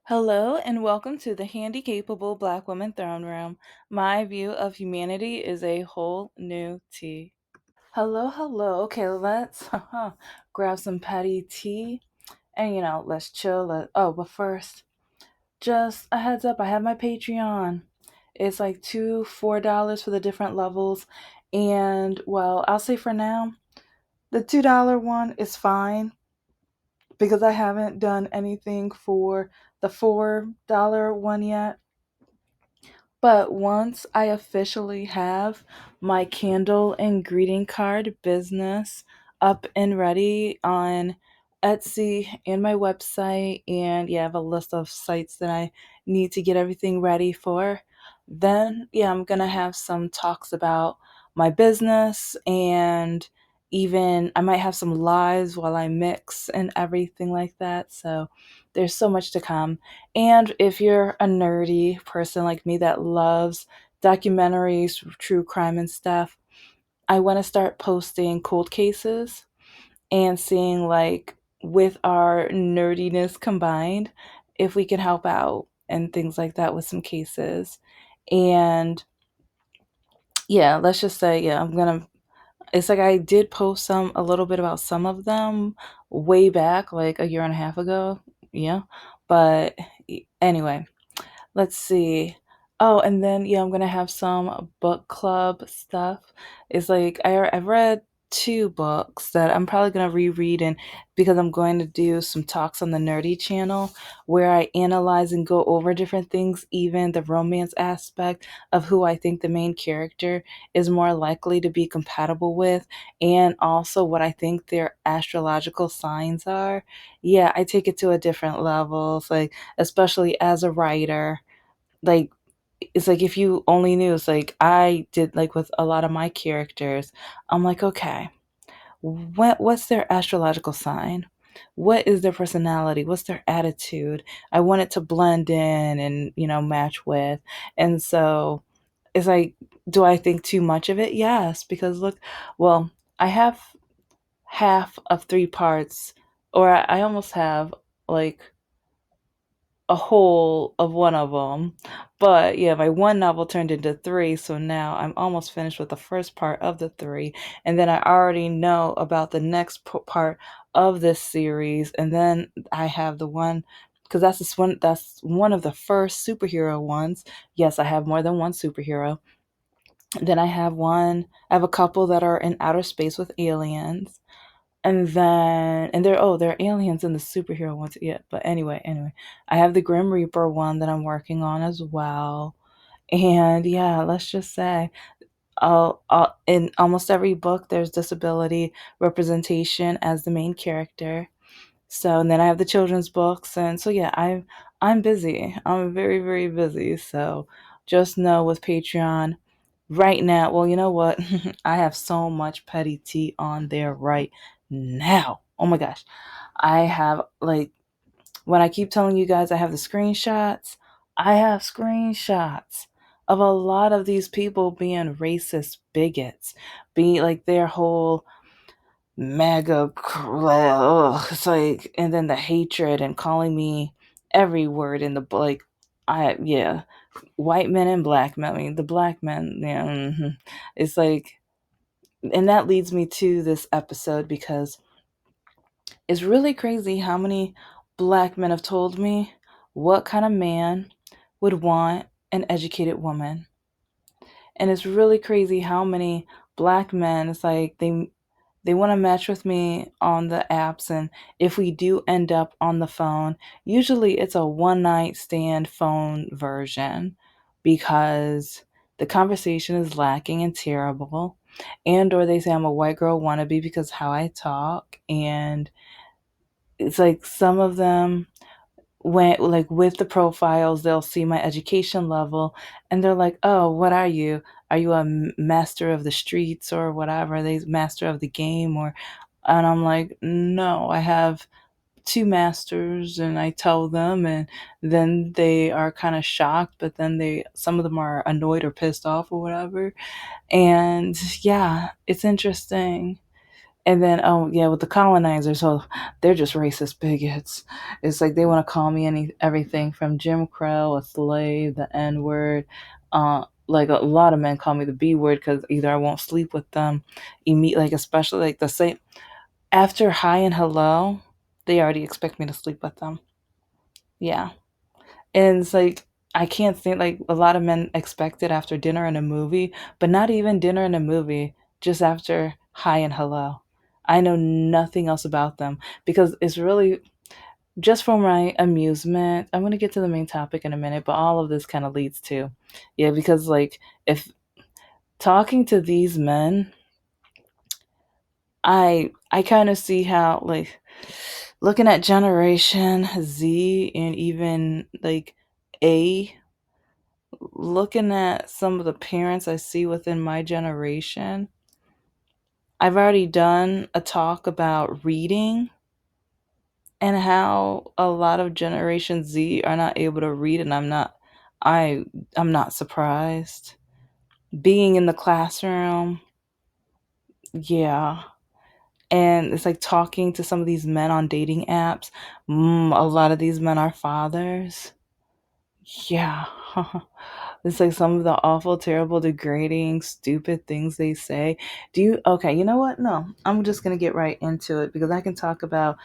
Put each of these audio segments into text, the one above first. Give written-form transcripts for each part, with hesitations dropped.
Hello and welcome to the Handicapable Black Woman Throne Room. My view of humanity is a whole new tea. Hello, hello. Okay, let's grab some petty tea and let's chill. But first, just a heads up, I have my Patreon. It's like $4 for the different levels. And well, I'll say for now, the $2 one is fine because I haven't done anything for the $4 one yet. But once I officially have my candle and greeting card business up and ready on Etsy and my website, and yeah, I have a list of sites that I need to get everything ready for, then yeah, I'm gonna have some talks about my business, and even I might have some lives while I mix and everything like that. So there's so much to come. And if you're a nerdy person like me that loves documentaries, true crime, and stuff, I want to start posting cold cases and seeing, like, with our nerdiness combined, if we can help out and things like that with some cases. And yeah, let's just say, yeah, it's like I did post a little bit about some of them way back, like a year and a half ago. Yeah. But anyway, let's see. Oh, and then yeah, I'm gonna have some book club stuff. It's like I've read two books that I'm probably gonna reread, and because I'm going to do some talks on the Nerdy channel where I analyze and go over different things, even the romance aspect of who I think the main character is more likely to be compatible with, and also what I think their astrological signs are. Yeah, I take it to a different level. It's like, especially as a writer, like, it's like if you only knew, it's like I did, like with a lot of my characters, I'm like, okay, what's their astrological sign? What is their personality? What's their attitude? I want it to blend in and, match with. And so it's like, do I think too much of it? Yes, because look, well, I have half of three parts, or I almost have like a whole of one of them. But yeah, my one novel turned into three, so now I'm almost finished with the first part of the three, and then I already know about the next part of this series, and then I have the one because that's one of the first superhero ones. Yes, I have more than one superhero. Then I have a couple that are in outer space with aliens, and they're aliens in the superhero ones. Yeah, but anyway, I have the Grim Reaper one that I'm working on as well. And yeah, let's just say, in almost every book there's disability representation as the main character. So, and then I have the children's books, and so yeah, I'm busy. I'm very, very busy. So just know with Patreon right now, well, you know what? I have so much petty tea on there right now. Oh my gosh. I have, like, when I keep telling you guys I have the screenshots, I have screenshots of a lot of these people being racist bigots, being like their whole mega it's like, and then the hatred and calling me every word in the, like, I yeah, white men and black men. I mean, the black men, yeah, it's like, and that leads me to this episode because it's really crazy how many black men have told me what kind of man would want an educated woman. And it's really crazy how many black men, it's like they want to match with me on the apps, and if we do end up on the phone, usually it's a one night stand phone version because the conversation is lacking and terrible, and or they say I'm a white girl wannabe because how I talk. And it's like some of them, when, like, with the profiles, they'll see my education level and they're like, oh, what are you a master of the streets or whatever, they master of the game, or, and I'm like, no, I have two masters, and I tell them, and then they are kind of shocked, but then some of them are annoyed or pissed off or whatever. And yeah, it's interesting. And then, oh yeah, with the colonizers, so they're just racist bigots. It's like they want to call me everything from Jim Crow, a slave, the N word. Like a lot of men call me the B word because either I won't sleep with them, like especially like the same after hi and hello, they already expect me to sleep with them. Yeah, and it's like I can't think like a lot of men expect it after dinner and a movie, but not even dinner and a movie, just after hi and hello. I know nothing else about them because it's really just for my amusement. I'm going to get to the main topic in a minute, but all of this kind of leads to, yeah, because like if talking to these men, I kind of see how like looking at Generation Z and even like A, looking at some of the parents I see within my generation, I've already done a talk about reading and how a lot of Generation Z are not able to read, and I I'm not surprised. Being in the classroom, yeah. And it's like talking to some of these men on dating apps. A lot of these men are fathers. Yeah. It's like some of the awful, terrible, degrading, stupid things they say. Okay, you know what? No, I'm just going to get right into it because I can talk about,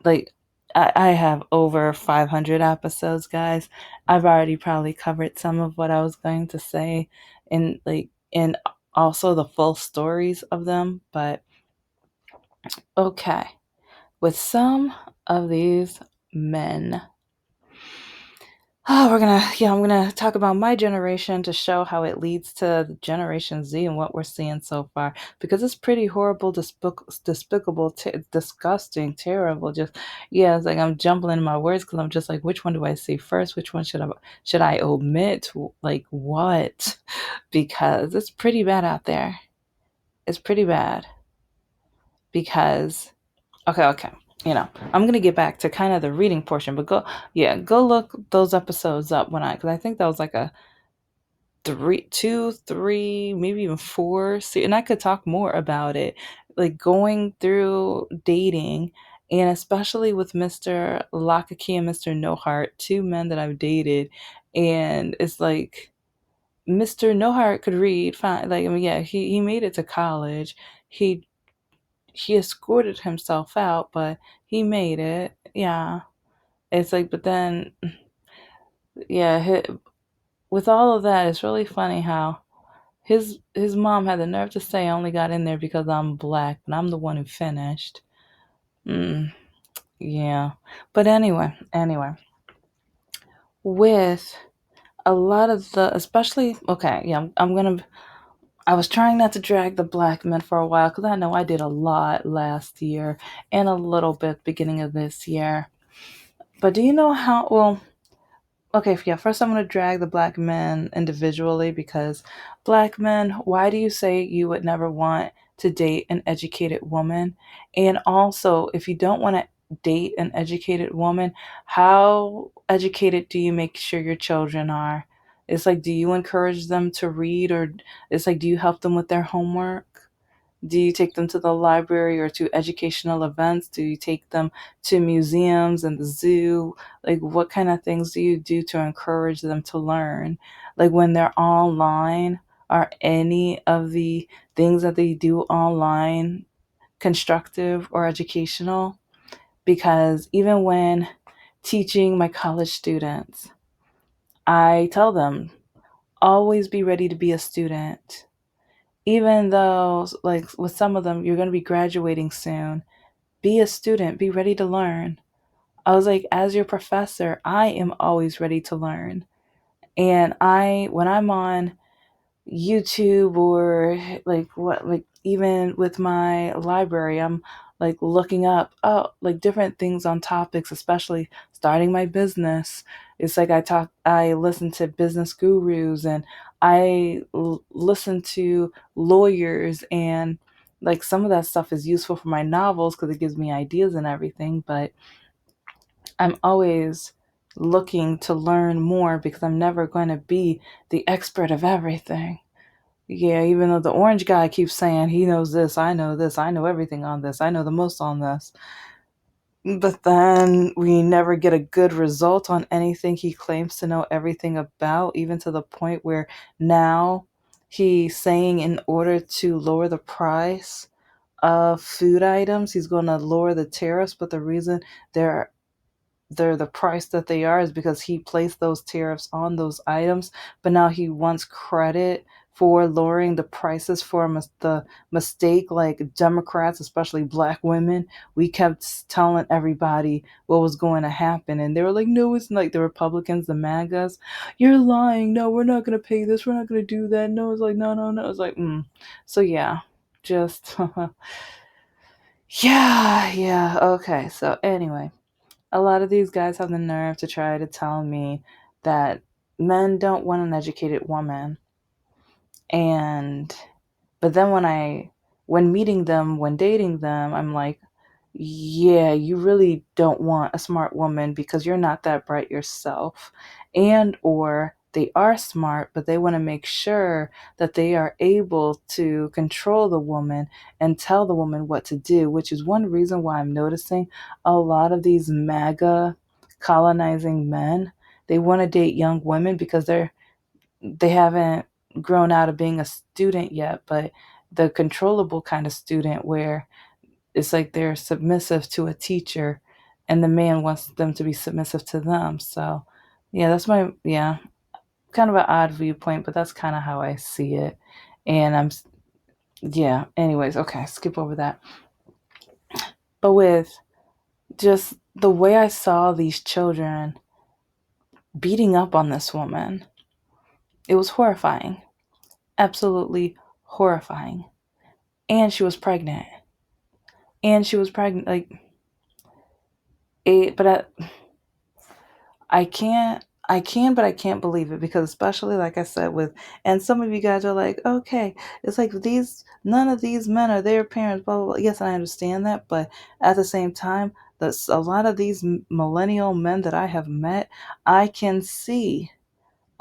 like, I have over 500 episodes, guys. I've already probably covered some of what I was going to say and also the full stories of them. But okay, with some of these men, I'm gonna talk about my generation to show how it leads to Generation Z and what we're seeing so far because it's pretty horrible, despicable, disgusting, terrible. Just yeah, it's like I'm jumbling my words because I'm just like, which one do I say first? Which one should I omit? Like what? Because it's pretty bad out there. It's pretty bad because okay. I'm gonna get back to kind of the reading portion, but go look those episodes up because I think that was like a three, two, three, maybe even four. See, and I could talk more about it, like going through dating, and especially with Mr. Lakaki and Mr. No Heart, two men that I've dated, and it's like Mr. No Heart could read fine. Like I mean, yeah, he made it to college. He he escorted himself out, but he made it. Yeah, it's like, but then, yeah, with all of that, it's really funny how his mom had the nerve to say I only got in there because I'm black, but I'm the one who finished. Mm, yeah, but anyway, with a lot of the, especially okay, yeah, I'm gonna. I was trying not to drag the black men for a while because I know I did a lot last year and a little bit beginning of this year. But do you know how? Well, okay, yeah, first I'm going to drag the black men individually because black men, why do you say you would never want to date an educated woman? And also, if you don't want to date an educated woman, how educated do you make sure your children are? It's like, do you encourage them to read, or it's like, do you help them with their homework? Do you take them to the library or to educational events? Do you take them to museums and the zoo? Like, what kind of things do you do to encourage them to learn? Like, when they're online, are any of the things that they do online constructive or educational? Because even when teaching my college students, I tell them, always be ready to be a student even though like with some of them you're going to be graduating soon, be a student, be ready to learn. I was like, as your professor, I am always ready to learn. And when I'm on YouTube or like even with my library, I'm like looking up like different things on topics, especially starting my business. It's like I listen to business gurus and listen to lawyers, and like some of that stuff is useful for my novels because it gives me ideas and everything, but I'm always looking to learn more because I'm never going to be the expert of everything. Yeah, even though the orange guy keeps saying he knows this, I know everything on this, I know the most on this. But then we never get a good result on anything he claims to know everything about, even to the point where now he's saying in order to lower the price of food items, he's going to lower the tariffs. But the reason they're they're the price that they are is because he placed those tariffs on those items, but now he wants credit for lowering the prices for the mistake. Like Democrats, especially black women, we kept telling everybody what was going to happen, and they were like, no, it's like the Republicans, the MAGAs, you're lying, no, we're not going to pay this, we're not going to do that, no, it's like, no, no, no, it's like, so yeah, just yeah, yeah, okay, so anyway, a lot of these guys have the nerve to try to tell me that men don't want an educated woman. And but then when meeting them, when dating them, I'm like, yeah, you really don't want a smart woman because you're not that bright yourself. And or they are smart, but they want to make sure that they are able to control the woman and tell the woman what to do, which is one reason why I'm noticing a lot of these MAGA colonizing men, they want to date young women because they haven't grown out of being a student yet, but the controllable kind of student where it's like they're submissive to a teacher and the man wants them to be submissive to them. So, yeah, that's my, yeah, kind of an odd viewpoint, but that's kind of how I see it. And yeah, anyways, okay, skip over that. But with just the way I saw these children beating up on this woman, it was horrifying. Absolutely horrifying. And she was pregnant. And she was pregnant. Like, it, but I can, but I can't believe it because, especially like I said, with, and some of you guys are like, okay, it's like none of these men are their parents, blah, blah, blah. Yes, I understand that, but at the same time, that's a lot of these millennial men that I have met, I can see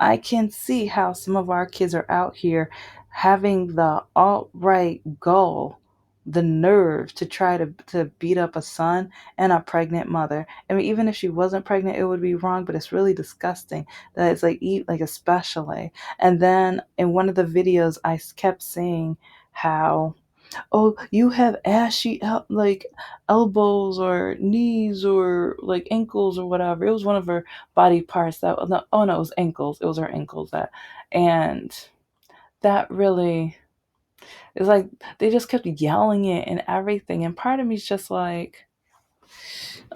I can see how some of our kids are out here having the alt-right gall, the nerve to try to beat up a son and a pregnant mother. I mean, even if she wasn't pregnant, it would be wrong, but it's really disgusting that it's like eat like especially. And then in one of the videos, kept seeing how, oh, you have ashy like elbows or knees or like ankles or whatever. It was one of her body parts that, no, oh no, it was ankles. It was her ankles that, and that really, it's like they just kept yelling it and everything. And part of me is just like,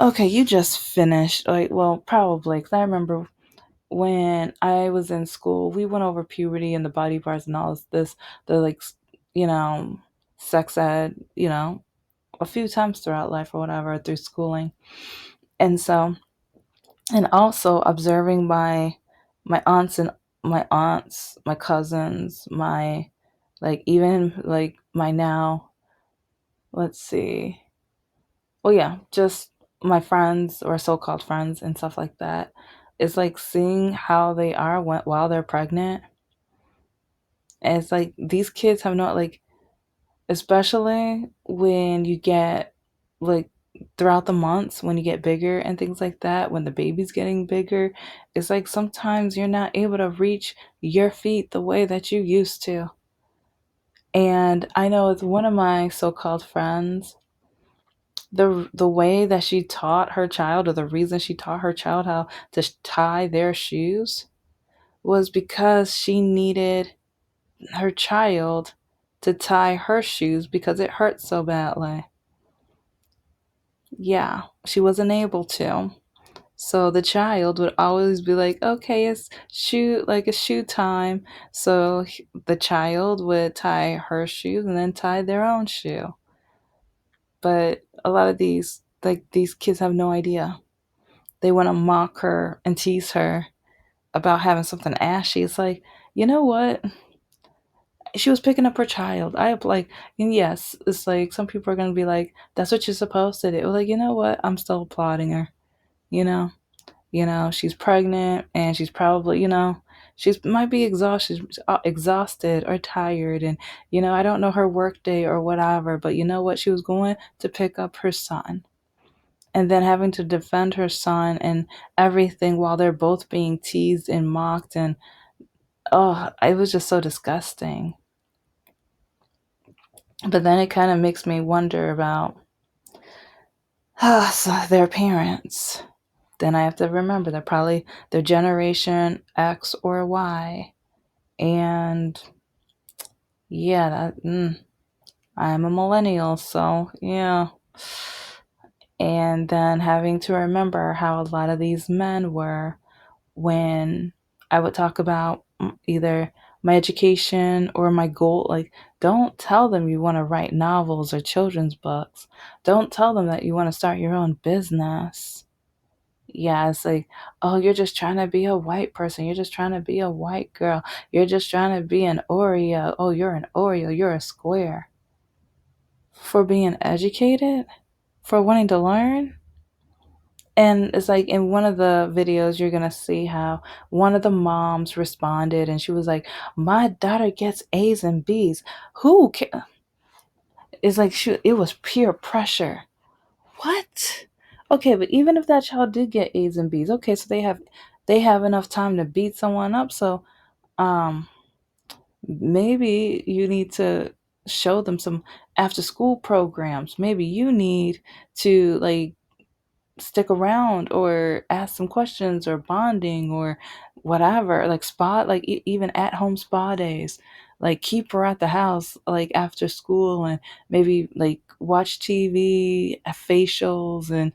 okay, you just finished. Like, well, probably, because I remember when I was in school, we went over puberty and the body parts and all the like, you know, sex ed, a few times throughout life or whatever through schooling. And so, and also observing my cousins, my, like, even like my now, let's see, well, yeah, just my friends or so-called friends and stuff like that. It's like seeing how they are while they're pregnant. And it's like these kids have not, like, especially when you get, like, throughout the months, when you get bigger and things like that, when the baby's getting bigger, it's like sometimes you're not able to reach your feet the way that you used to. And I know it's one of my so-called friends, the way that she taught her child, or the reason she taught her child how to tie their shoes, was because she needed her child to tie her shoes because it hurt so badly. Yeah, she wasn't able to. So the child would always be like, okay, it's shoe time. So the child would tie her shoes and then tie their own shoe. But a lot of these kids have no idea. They want to mock her and tease her about having something ashy. It's like, you know what? She was picking up her child. I like, and yes, it's like some people are gonna be like, that's what you're supposed to do. Like, you know what? I'm still applauding her. You know, she's pregnant and she's probably, She might be exhausted or tired, and I don't know her work day or whatever. But you know what? She was going to pick up her son, and then having to defend her son and everything while they're both being teased and mocked, and oh, it was just so disgusting. But then it kind of makes me wonder about their parents. Then I have to remember they're probably their generation X or Y. And yeah, I'm a millennial, so yeah. And then having to remember how a lot of these men were when I would talk about either my education or my goal. Like, don't tell them you want to write novels or children's books. Don't tell them that you want to start your own business. Yeah, it's like, oh, you're just trying to be a white person. You're just trying to be a white girl. You're just trying to be an Oreo. Oh, you're an Oreo. You're a square. For being educated? For wanting to learn? And it's like in one of the videos, you're going to see how one of the moms responded and she was like, my daughter gets A's and B's. Who ca-? It's like it was peer pressure. What? Okay, but even if that child did get A's and B's, okay, so they have enough time to beat someone up. So um maybe you need to show them some after school programs. Maybe you need to like stick around or ask some questions or bonding or whatever, like spa, like even at home spa days, like keep her at the house like after school and maybe like watch TV, facials, and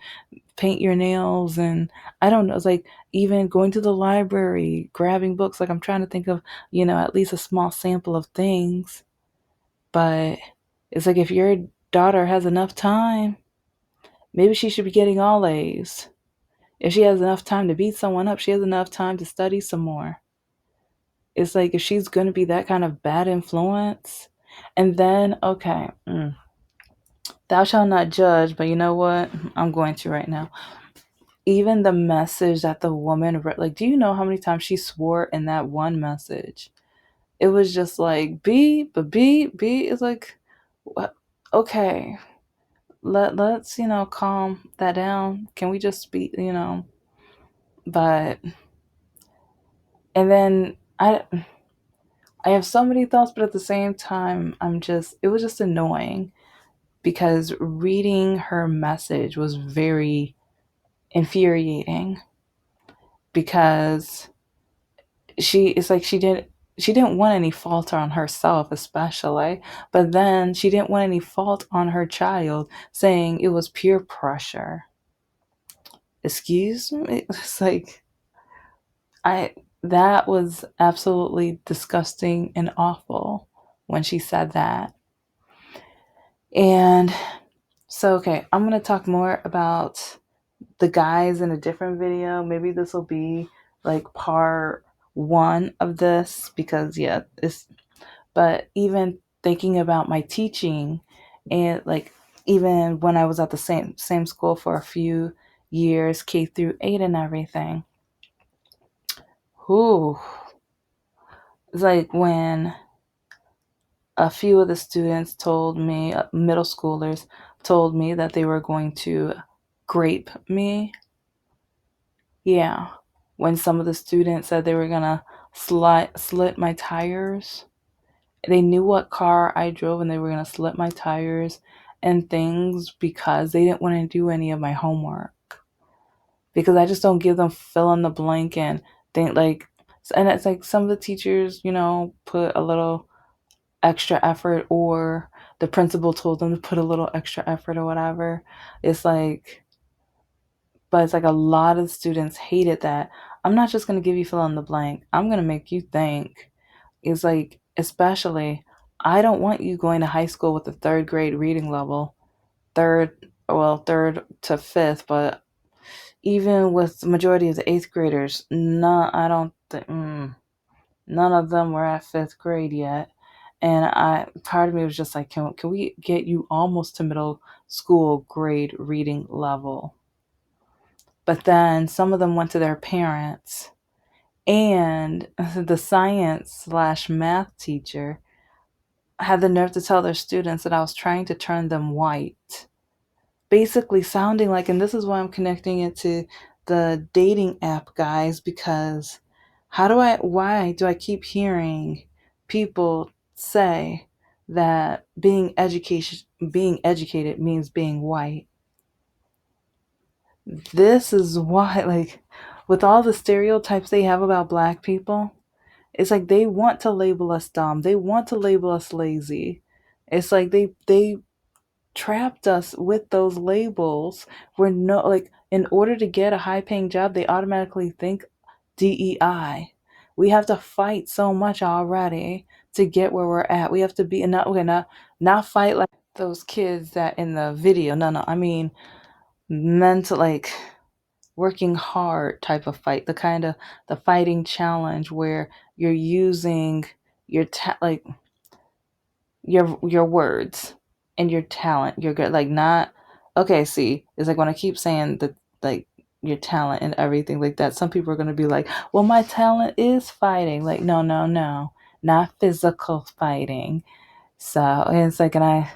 paint your nails. And I don't know, it's like even going to the library, grabbing books. Like I'm trying to think of at least a small sample of things. But it's like if your daughter has enough time, maybe she should be getting all A's. If she has enough time to beat someone up, she has enough time to study some more. It's like if she's going to be that kind of bad influence, and then, okay, thou shalt not judge, but you know what? I'm going to right now. Even the message that the woman read, like, do you know how many times she swore in that one message? It was just like, B. It's like, what? Okay, let's, calm that down. Can we just speak? But, and then I have so many thoughts, but at the same time, it was just annoying because reading her message was very infuriating because it's like she didn't want any fault on herself, especially, but then she didn't want any fault on her child, saying it was peer pressure. Excuse me? It's like, I, that was absolutely disgusting and awful when she said that. And so, okay, I'm going to talk more about the guys in a different video. Maybe this will be like part one of this because, yeah, but even thinking about my teaching and like even when I was at the same school for a few years, K through 8 and everything. Whew. It's like when a few of the students told me, middle schoolers told me that they were going to grape me. Yeah. When some of the students said they were going to slit my tires, they knew what car I drove and they were going to slit my tires and things because they didn't want to do any of my homework. Because I just don't give them fill in the blank and think like, and it's like some of the teachers, put a little extra effort, or the principal told them to put a little extra effort or whatever. It's like, but it's like a lot of students hated that. I'm not just going to give you fill in the blank. I'm going to make you think. It's like, especially, I don't want you going to high school with a third grade reading level. Third to fifth, but even with the majority of the eighth graders, no, I don't think, none of them were at fifth grade yet. And part of me was just like, can we get you almost to middle school grade reading level? But then some of them went to their parents And the science slash math teacher had the nerve to tell their students that I was trying to turn them white. Basically, sounding like, and this is why I'm connecting it to the dating app guys, because why do I keep hearing people say that being educated means being white? This is why, like, with all the stereotypes they have about black people, it's like they want to label us dumb. They want to label us lazy. It's like they trapped us with those labels where no, like, in order to get a high paying job, they automatically think DEI. We have to fight so much already to get where we're at. We have to be, and not, okay, not fight like those kids that in the video. No, no, I mean mental, like working hard type of fight, the kind of the fighting challenge where you're using like your words and your talent. You're good, like, not, okay. See, it's like when I keep saying that, like, your talent and everything like that. Some people are gonna be like, "Well, my talent is fighting." Like, no, no, no, not physical fighting. So and it's like, and I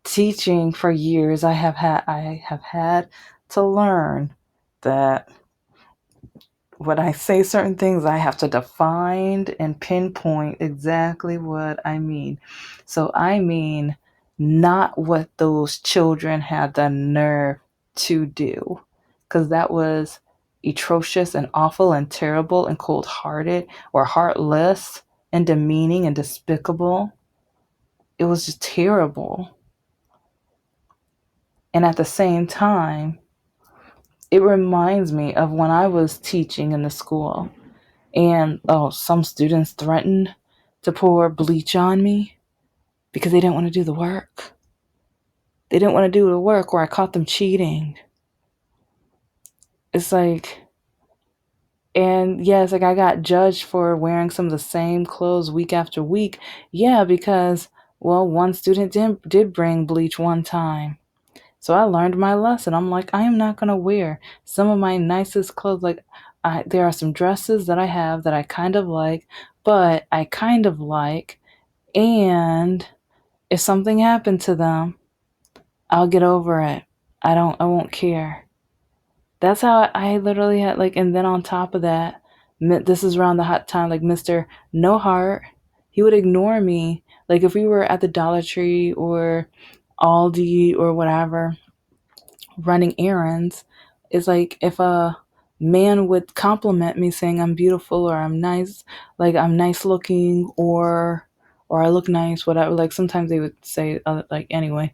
teaching for years, I have had to learn that when I say certain things, I have to define and pinpoint exactly what I mean. So I mean not what those children had the nerve to do, because that was atrocious and awful and terrible and cold hearted or heartless and demeaning and despicable. It was just terrible. And at the same time, it reminds me of when I was teaching in the school. And some students threatened to pour bleach on me because they didn't want to do the work. They didn't want to do the work, or I caught them cheating. It's like, and yeah, it's like I got judged for wearing some of the same clothes week after week. Yeah, because, well, one student did bring bleach one time. So I learned my lesson. I'm like, I am not going to wear some of my nicest clothes. Like, there are some dresses that I have that I kind of like, but I kind of like, and if something happened to them, I'll get over it. I won't care. That's how I literally had, like, and then on top of that, this is around the hot time, like Mr. No Heart, he would ignore me. Like, if we were at the Dollar Tree or Aldi or whatever, running errands, it's like if a man would compliment me saying I'm beautiful or I'm nice, like I'm nice looking, or I look nice, whatever. Like sometimes they would say, like, anyway,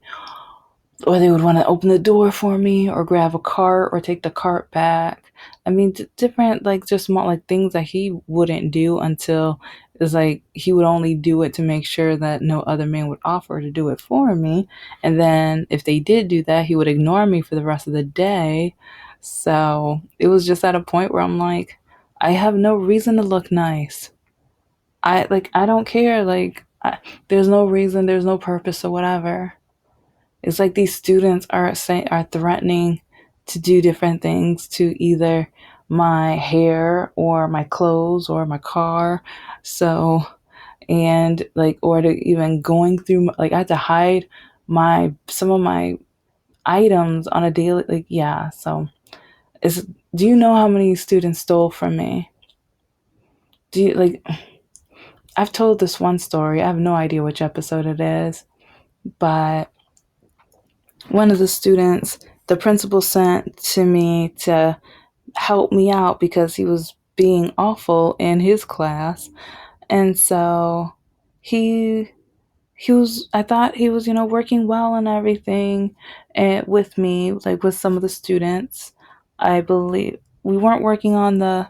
or they would want to open the door for me or grab a cart or take the cart back. I mean, different, like, just more like things that he wouldn't do until it's like he would only do it to make sure that no other man would offer to do it for me. And then if they did do that, he would ignore me for the rest of the day. So it was just at a point where I'm like, I have no reason to look nice. I don't care. Like, there's no reason, there's no purpose or whatever. It's like these students are threatening to do different things to either my hair or my clothes or my car. So, and like, or to even going through, like, I had to hide some of my items on a daily, like, yeah. So it's, do you know how many students stole from me? Do you, like, I've told this one story. I have no idea which episode it is, but one of the students, the principal sent to me to help me out because he was being awful in his class. And so he was, I thought he was, working well and everything, and with me, like with some of the students. I believe we weren't working on the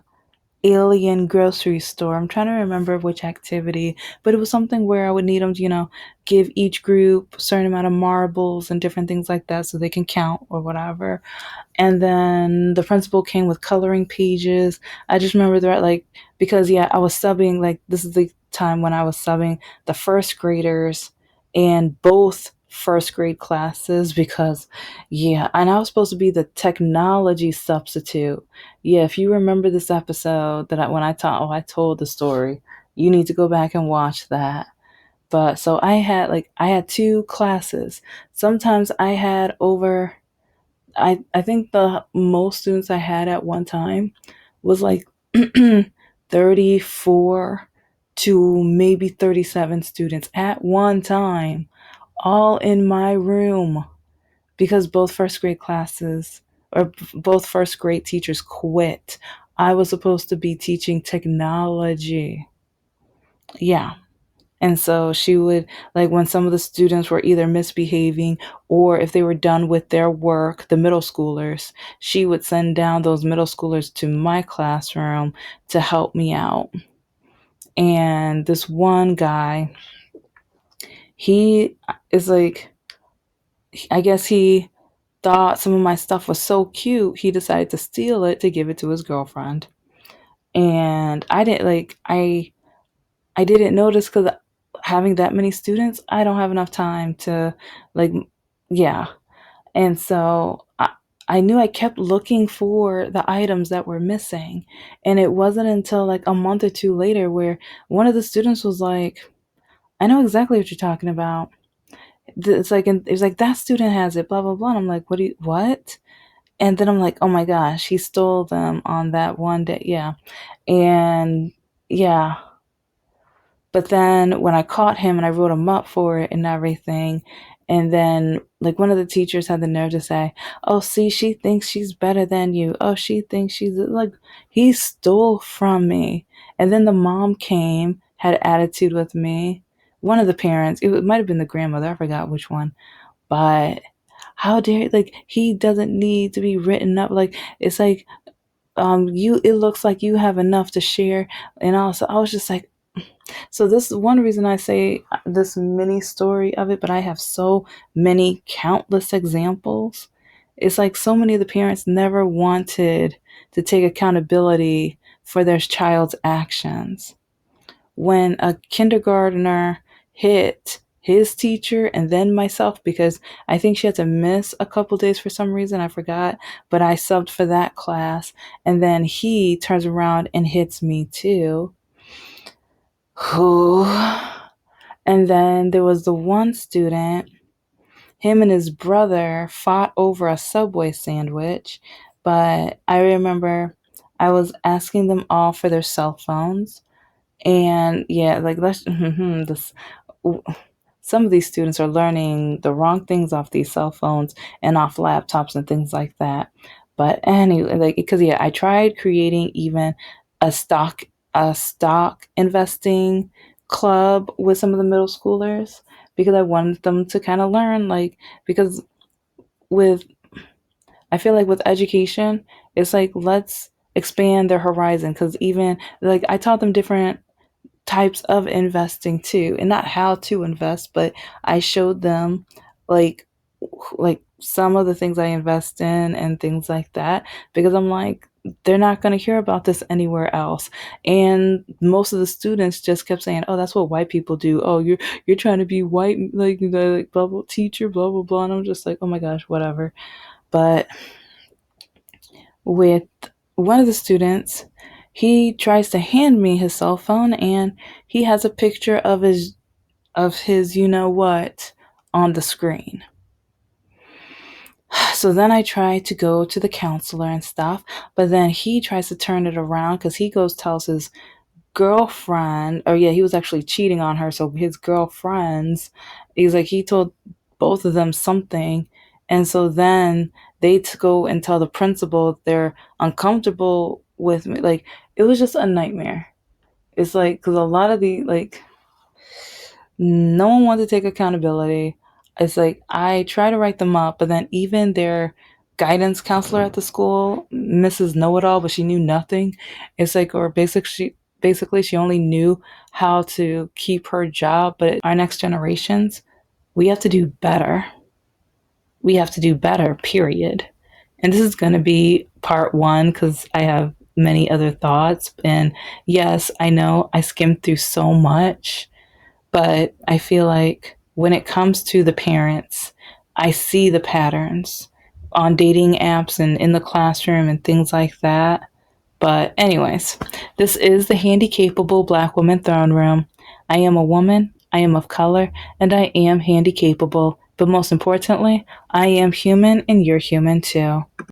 alien grocery store. I'm trying to remember which activity, but it was something where I would need them to, give each group a certain amount of marbles and different things like that so they can count or whatever. And then the principal came with coloring pages. I just remember that, like, because, yeah, I was subbing, like, this is the time when I was subbing the first graders and both first grade classes because, yeah, and I was supposed to be the technology substitute. Yeah, if you remember this episode that when I taught, I told the story, you need to go back and watch that. But so I had two classes. Sometimes I had over I think the most students I had at one time was like 34 to maybe 37 students at one time, all in my room because both first grade classes or both first grade teachers quit. I was supposed to be teaching technology. Yeah. And so she would, like, when some of the students were either misbehaving or if they were done with their work, the middle schoolers, she would send down those middle schoolers to my classroom to help me out. And this one guy, he is like, I guess he thought some of my stuff was so cute, he decided to steal it to give it to his girlfriend. And I didn't notice because having that many students, I don't have enough time to, like, yeah. And so I knew I kept looking for the items that were missing. And it wasn't until like a month or two later where one of the students was like, I know exactly what you're talking about. It's like, and it's like, that student has it, blah, blah, blah. And I'm like, what? And then I'm like, oh my gosh, he stole them on that one day. Yeah. And yeah, but then when I caught him and I wrote him up for it and everything, and then like one of the teachers had the nerve to say, "Oh, see, she thinks she's better than you. Oh, she thinks she's like," he stole from me. And then the mom came, had attitude with me. One of the parents, it might have been the grandmother, I forgot which one, but how dare, like, he doesn't need to be written up. Like, it's like, you, it looks like you have enough to share. And also I was just like, so this is one reason I say this mini story of it, but I have so many countless examples. It's like so many of the parents never wanted to take accountability for their child's actions. When a kindergartner hit his teacher and then myself, because I think she had to miss a couple days for some reason, I forgot, but I subbed for that class, and then he turns around and hits me too. Who And then there was the one student, him and his brother fought over a Subway sandwich, but I remember I was asking them all for their cell phones. And yeah, like let's this some of these students are learning the wrong things off these cell phones and off laptops and things like that. But anyway, like because yeah, I tried creating even a stock a stock investing club with some of the middle schoolers because I wanted them to kind of learn like because with I feel like with education, it's like let's expand their horizon because even like I taught them different types of investing too, and not how to invest, but I showed them like some of the things I invest in and things like that because I'm like they're not going to hear about this anywhere else. And most of the students just kept saying, "Oh, that's what white people do. Oh, you're trying to be white like the like, blah blah teacher blah blah blah." And I'm just like, "Oh my gosh, whatever." But with one of the students, he tries to hand me his cell phone and he has a picture of his you know what on the screen. So then I try to go to the counselor and stuff, but then he tries to turn it around because he goes tells his girlfriend, or yeah, he was actually cheating on her. So his girlfriends, he's like, he told both of them something. And so then they go and tell the principal they're uncomfortable with me. Like, it was just a nightmare. It's like, because a lot of the, like, no one wanted to take accountability. It's like I try to write them up, but then even their guidance counselor at the school, Mrs. Know It All, but she knew nothing. It's like, or basically she only knew how to keep her job. But our next generations, we have to do better. We have to do better. Period. And this is going to be part one because I have many other thoughts. And yes, I know I skimmed through so much, but I feel like when it comes to the parents, I see the patterns on dating apps and in the classroom and things like that. But, anyways, this is the Handicapable Black Woman Throne Room. I am a woman, I am of color, and I am handicapable. But most importantly, I am human and you're human too.